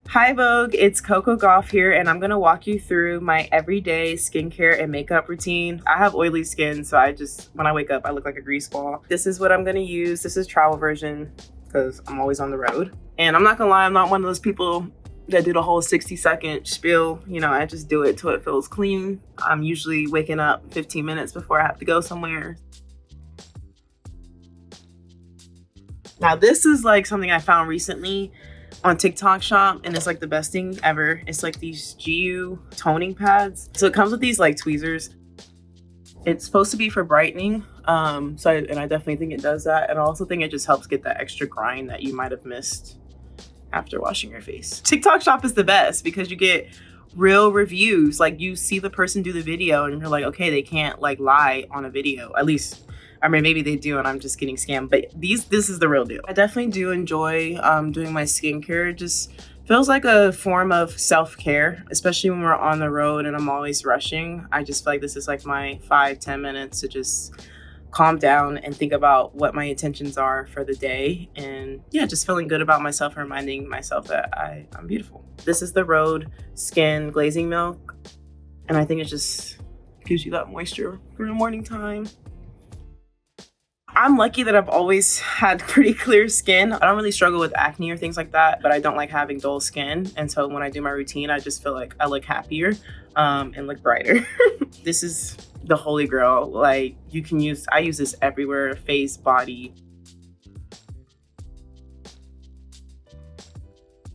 Hi Vogue, it's Coco Gauff here, and I'm gonna walk you through my everyday skincare and makeup routine. I have oily skin, so when I wake up, I look like a grease ball. This is what I'm gonna use. This is travel version, because I'm always on the road. And I'm not gonna lie, I'm not one of those people that do the whole 60-second spiel. You know, I just do it till it feels clean. I'm usually waking up 15 minutes before I have to go somewhere. Now this is like something I found recently on TikTok shop, and it's like the best thing ever. It's like these GU toning pads. So it comes with these like tweezers. It's supposed to be for brightening. I definitely think it does that. And I also think it just helps get that extra grind that you might have missed after washing your face. TikTok shop is the best because you get real reviews. Like you see the person do the video and you're like, okay, they can't like lie on a video. At least, I mean, maybe they do and I'm just getting scammed, but this is the real deal. I definitely do enjoy doing my skincare. It just feels like a form of self-care, especially when we're on the road and I'm always rushing. I just feel like this is like my 5-10 minutes to just calm down and think about what my intentions are for the day. And yeah, just feeling good about myself and reminding myself that I'm beautiful. This is the Rhode Skin Glazing Milk. And I think it just gives you that moisture for the morning time. I'm lucky that I've always had pretty clear skin. I don't really struggle with acne or things like that, but I don't like having dull skin. And so when I do my routine, I just feel like I look happier and look brighter. This is the holy grail. Like I use this everywhere, face, body.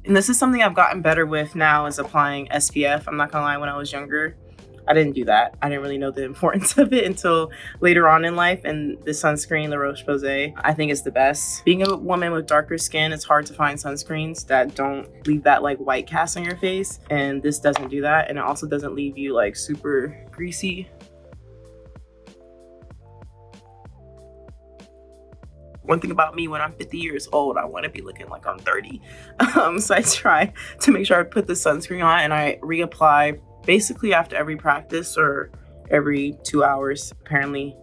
And this is something I've gotten better with now, is applying SPF. I'm not gonna lie, when I was younger, I didn't do that. I didn't really know the importance of it until later on in life. And the sunscreen, the Roche-Posay, I think is the best. Being a woman with darker skin, it's hard to find sunscreens that don't leave that like white cast on your face. And this doesn't do that. And it also doesn't leave you like super greasy. One thing about me, when I'm 50 years old, I want to be looking like I'm 30. So I try to make sure I put the sunscreen on and I reapply basically after every practice or every 2 hours. Apparently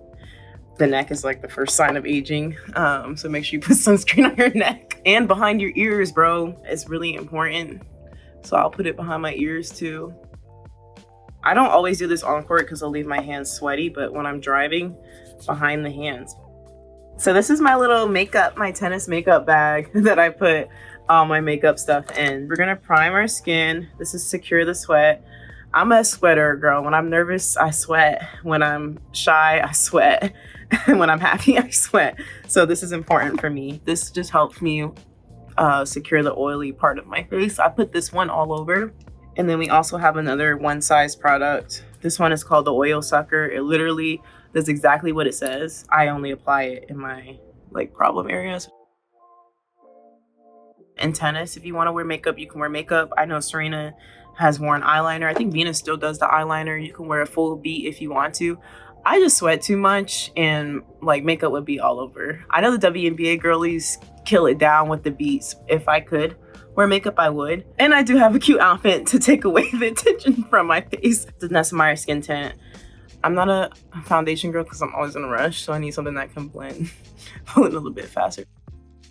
the neck is like the first sign of aging. So make sure you put sunscreen on your neck and behind your ears, bro. It's really important. So I'll put it behind my ears too. I don't always do this on court because I'll leave my hands sweaty, but when I'm driving, behind the hands. So this is my little makeup, my tennis makeup bag that I put all my makeup stuff in. We're gonna prime our skin. This is Secure the Sweat. I'm a sweater girl. When I'm nervous, I sweat. When I'm shy, I sweat. And when I'm happy, I sweat. So this is important for me. This just helps me secure the oily part of my face. I put this one all over. And then we also have another one size product. This one is called the Oil Sucker. It literally does exactly what it says. I only apply it in my like problem areas. In tennis, if you want to wear makeup, you can wear makeup. I know Serena has worn eyeliner. I think Venus still does the eyeliner. You can wear a full beat if you want to. I just sweat too much and like makeup would be all over. I know the WNBA girlies kill it down with the beats. If I could wear makeup, I would. And I do have a cute outfit to take away the attention from my face. The Nesmire Skin Tint. I'm not a foundation girl because I'm always in a rush, so I need something that can blend a little bit faster.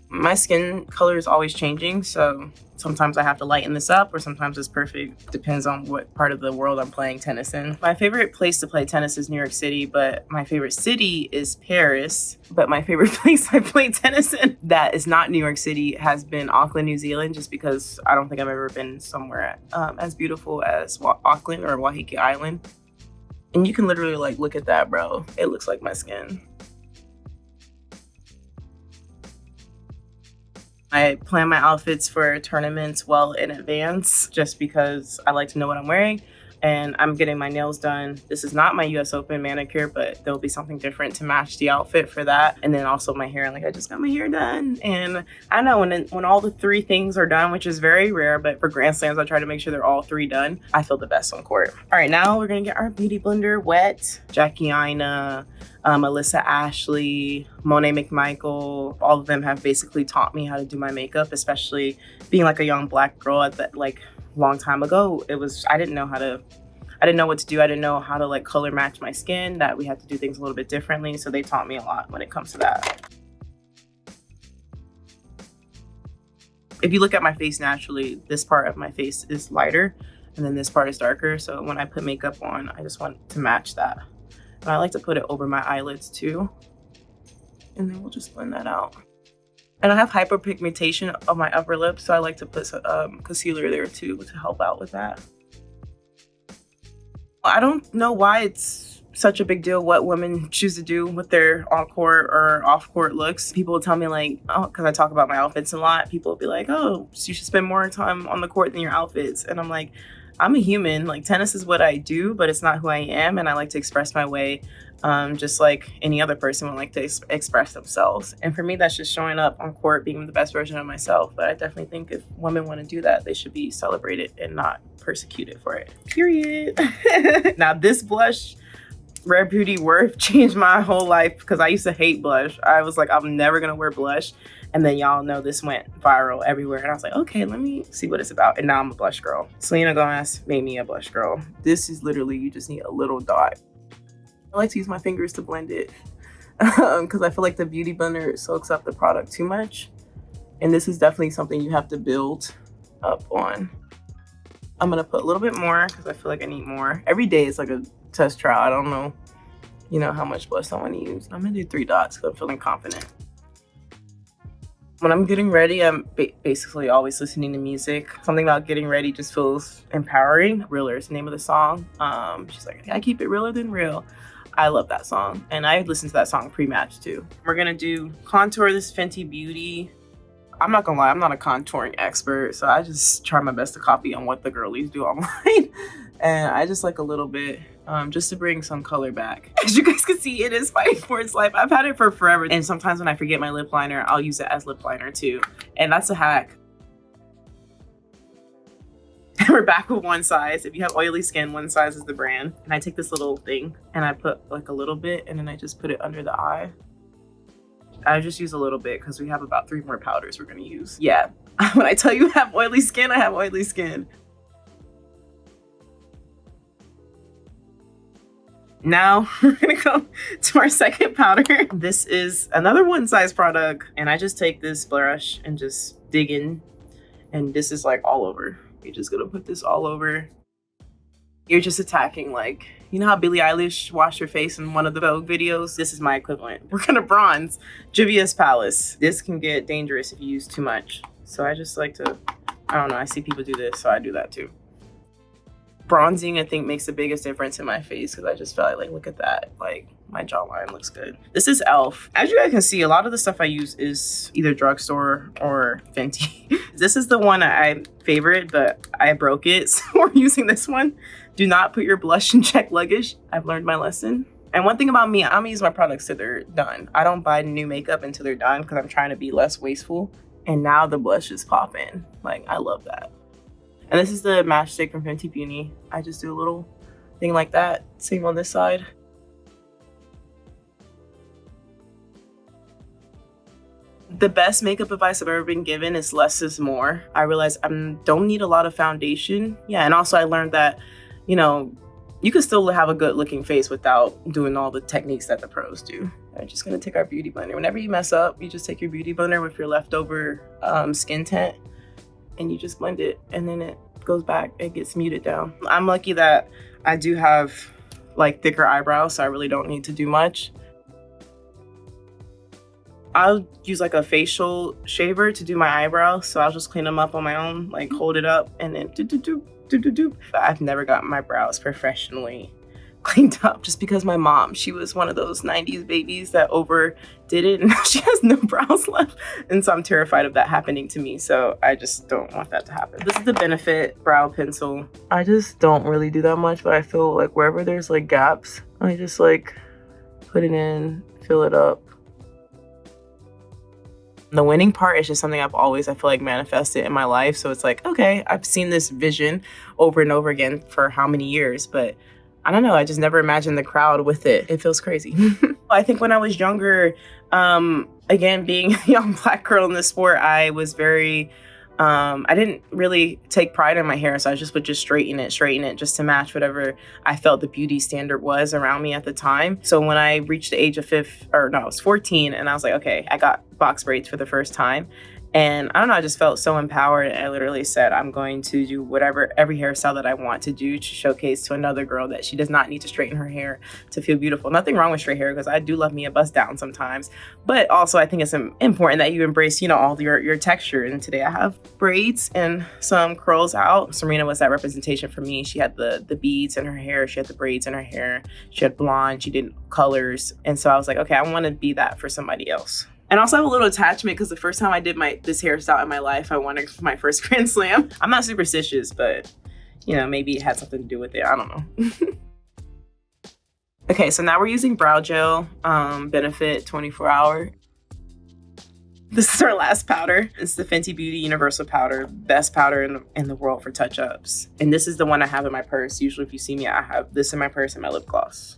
My skin color is always changing, so sometimes I have to lighten this up or sometimes it's perfect. Depends on what part of the world I'm playing tennis in. My favorite place to play tennis is New York City, but my favorite city is Paris. But my favorite place I play tennis in that is not New York City has been Auckland, New Zealand, just because I don't think I've ever been somewhere as beautiful as Auckland or Waiheke Island. And you can literally like, look at that, bro. It looks like my skin. I plan my outfits for tournaments well in advance just because I like to know what I'm wearing. And I'm getting my nails done. This is not my US Open manicure, but there'll be something different to match the outfit for that. And then also my hair, like I just got my hair done. And I know when all the three things are done, which is very rare, but for Grand Slams, I try to make sure they're all three done. I feel the best on court. All right, now we're gonna get our beauty blender wet. Jackie Aina, Alyssa Ashley, Monet McMichael, all of them have basically taught me how to do my makeup, especially being like a young Black girl at that like long time ago. I didn't know what to do. I didn't know how to like color match my skin, that we had to do things a little bit differently. So they taught me a lot when it comes to that. if you look at my face naturally, this part of my face is lighter and then this part is darker. So when I put makeup on, I just want to match that. And I like to put it over my eyelids too. And then we'll just blend that out. And I have hyperpigmentation on my upper lip, so I like to put some concealer there too to help out with that. I don't know why it's such a big deal what women choose to do with their on-court or off-court looks. People will tell me like, oh, because I talk about my outfits a lot, people will be like, oh, so you should spend more time on the court than your outfits. And I'm like, I'm a human. Like, tennis is what I do, but it's not who I am, and I like to express my way just like any other person would like to express themselves. And for me, that's just showing up on court, being the best version of myself. But I definitely think if women want to do that, they should be celebrated and not persecuted for it. Period. Now, this blush, Rare Beauty Worth, changed my whole life because I used to hate blush. I was like, I'm never gonna wear blush. And then y'all know this went viral everywhere. And I was like, okay, let me see what it's about. And now I'm a blush girl. Selena Gomez made me a blush girl. This is literally, you just need a little dot. I like to use my fingers to blend it because I feel like the Beauty Blender soaks up the product too much. And this is definitely something you have to build up on. I'm gonna put a little bit more because I feel like I need more. Every day it's like a test trial. I don't know, how much blush I want to use. I'm gonna do 3 dots because I'm feeling confident. When I'm getting ready, I'm basically always listening to music. Something about getting ready just feels empowering. Realer is the name of the song. She's like, I keep it realer than real. I love that song. And I listened to that song pre-match too. We're gonna do contour, this Fenty Beauty. I'm not gonna lie, I'm not a contouring expert, so I just try my best to copy on what the girlies do online. And I just like a little bit, just to bring some color back. As you guys can see, it is fighting for its life. I've had it for forever. And sometimes when I forget my lip liner, I'll use it as lip liner too. And that's a hack. And we're back with one size. If you have oily skin, one size is the brand. And I take this little thing and I put like a little bit and then I just put it under the eye. I just use a little bit because we have about 3 more powders we're gonna use. Yeah, when I tell you I have oily skin, I have oily skin. Now we're gonna go to our second powder. This is another one size product. And I just take this brush and just dig in. And this is like all over. You're just gonna put this all over. You're just attacking, like, you know how Billie Eilish washed her face in one of the Vogue videos? This is my equivalent. We're gonna bronze Juvia's Palace. This can get dangerous if you use too much. So I just like to, I don't know, I see people do this, so I do that too. Bronzing, I think, makes the biggest difference in my face because I just felt like, look at that. Like, my jawline looks good. This is e.l.f. As you guys can see, a lot of the stuff I use is either drugstore or Fenty. This is the one I favorite, but I broke it, so we're using this one. Do not put your blush in checked luggage. I've learned my lesson. And one thing about me, I'm gonna use my products till they're done. I don't buy new makeup until they're done because I'm trying to be less wasteful. And now the blush is popping. Like, I love that. And this is the matchstick from Fenty Beauty. I just do a little thing like that. Same on this side. The best makeup advice I've ever been given is less is more. I realized I don't need a lot of foundation. Yeah, and also I learned that, you can still have a good looking face without doing all the techniques that the pros do. I'm just gonna take our beauty blender. Whenever you mess up, you just take your beauty blender with your leftover skin tint and you just blend it and then it goes back, it gets muted down. I'm lucky that I do have like thicker eyebrows, so I really don't need to do much. I'll use like a facial shaver to do my eyebrows, so I'll just clean them up on my own, like hold it up and then do. I've never gotten my brows professionally cleaned up just because my mom, she was one of those 90s babies that overdid it and now she has no brows left. And so I'm terrified of that happening to me. So I just don't want that to happen. This is the Benefit brow pencil. I just don't really do that much, but I feel like wherever there's like gaps, I just like put it in, fill it up. The winning part is just something I've always, I feel like, manifested in my life. So it's like, okay, I've seen this vision over and over again for how many years, but I don't know, I just never imagined the crowd with it. It feels crazy. I think when I was younger, again, being a young Black girl in the sport, I was very, I didn't really take pride in my hair, so I would just straighten it just to match whatever I felt the beauty standard was around me at the time. So when I reached the age of I was 14 and I was like, okay, I got box braids for the first time. And I don't know, I just felt so empowered. And I literally said, I'm going to do whatever, every hairstyle that I want to do to showcase to another girl that she does not need to straighten her hair to feel beautiful. Nothing wrong with straight hair, because I do love me a bust down sometimes. But also I think it's important that you embrace, you know, all your texture. And today I have braids and some curls out. Serena was that representation for me. She had the beads in her hair. She had the braids in her hair. She had blonde. She did colors. And so I was like, okay, I want to be that for somebody else. And also have a little attachment because the first time I did this hairstyle in my life, I won my first Grand Slam. I'm not superstitious, but you know, maybe it had something to do with it. I don't know. Okay, so now we're using brow gel, Benefit 24 Hour. This is our last powder. It's the Fenty Beauty Universal Powder, best powder in the world for touch-ups. And this is the one I have in my purse. Usually if you see me, I have this in my purse and my lip gloss.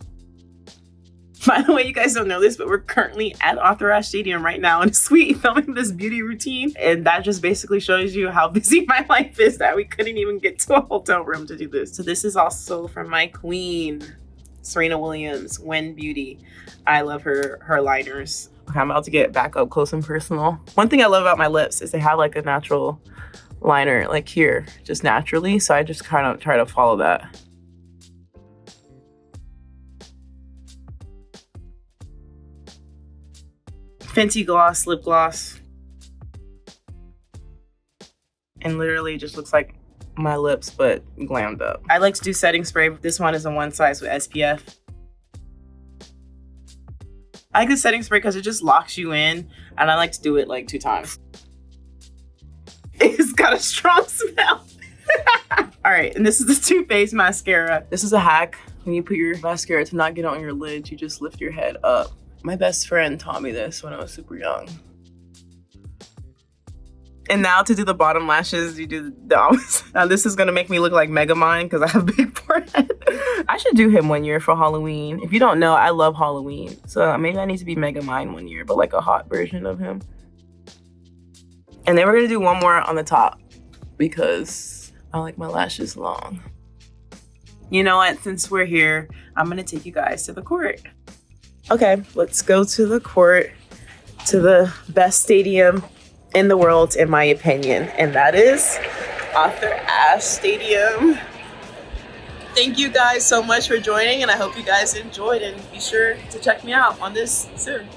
By the way, you guys don't know this, but we're currently at Entourage Stadium right now in a suite filming this beauty routine. And that just basically shows you how busy my life is that we couldn't even get to a hotel room to do this. So this is also from my queen, Serena Williams, Win Beauty. I love her liners. Okay, I'm about to get back up close and personal. One thing I love about my lips is they have like a natural liner, like here, just naturally. So I just kind of try to follow that. Fenty Gloss, lip gloss. And literally just looks like my lips, but glammed up. I like to do setting spray, but this one is a one size with SPF. I like the setting spray because it just locks you in, and I like to do it like 2 times. It's got a strong smell. All right, and this is the Too Faced mascara. This is a hack. When you put your mascara to not get on your lids, you just lift your head up. My best friend taught me this when I was super young. And now to do the bottom lashes, you do the opposite. Now this is gonna make me look like Megamind because I have a big forehead. I should do him one year for Halloween. If you don't know, I love Halloween. So maybe I need to be Megamind one year, but like a hot version of him. And then we're gonna do one more on the top because I like my lashes long. You know what, since we're here, I'm gonna take you guys to the court. Okay, let's go to the court, to the best stadium in the world, in my opinion, and that is Arthur Ashe Stadium. Thank you guys so much for joining, and I hope you guys enjoyed, and be sure to check me out on this soon.